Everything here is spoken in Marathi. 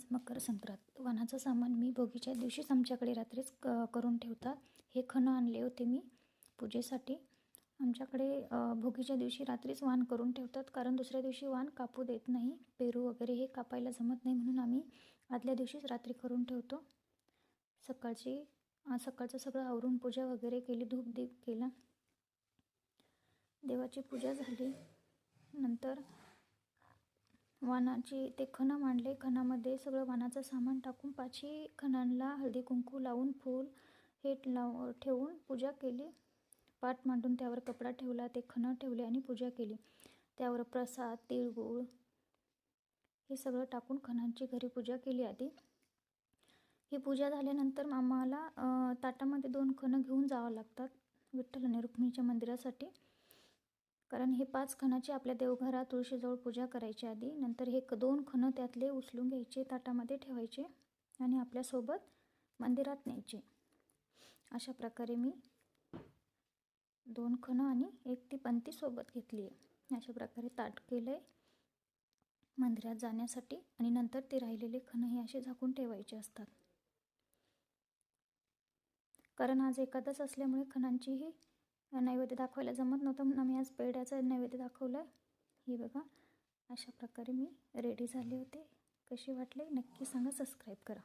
आज मकर संक्रांत. वाणाचं सामान मी भोगीच्या दिवशीच आमच्याकडे रात्रीच करून ठेवतात. हे खणं आणले होते मी पूजेसाठी. आमच्याकडे भोगीच्या दिवशी रात्रीच वाण करून ठेवतात, कारण दुसऱ्या दिवशी वाण कापू देत नाही. पेरू वगैरे हे कापायला जमत नाही, म्हणून आम्ही आदल्या दिवशीच रात्री करून ठेवतो. सकाळचं सगळं आवरून पूजा वगैरे केली, धूप दीप केला, देवाची पूजा झाली. नंतर वाणाची ते खणं मांडले. खणामध्ये सगळं वाणाचं सामान टाकून पाची खणांना हळदी कुंकू लावून फूल हे ठेवून पूजा केली. पाट मांडून त्यावर कपडा ठेवला, ते खणं ठेवले आणि पूजा केली. त्यावर प्रसाद, तिळगुळ हे सगळं टाकून खणांची घरी पूजा केली. आधी ही पूजा झाल्यानंतर आम्हाला ताटामध्ये 2 खणं घेऊन जावं लागतात विठ्ठल आणि रुक्मिणीच्या मंदिरासाठी, कारण हे 5 खणाची आपल्या देवघरात तुळशीजवळ पूजा करायची आधी. नंतर हे 2 खणं त्यातले उचलून घ्यायचे, ताटामध्ये ठेवायचे आणि आपल्यासोबत मंदिरात न्यायचे. अशा प्रकारे मी 2 खणं आणि 1 ती पंती सोबत घेतली आहे. अशा प्रकारे ताट केलं आहे मंदिरात जाण्यासाठी, आणि नंतर ते राहिलेले खणं हे असे झाकून ठेवायचे असतात, कारण आज एकादश असल्यामुळे खणांचीही नैवेद्य दाखवायला जमत नव्हतं, म्हणून आम्ही आज पेढ्याचा नैवेद्य दाखवला आहे. हे बघा, अशा प्रकारे मी रेडी झाले होते. कशी वाटले नक्की सांगा, सबस्क्राईब करा.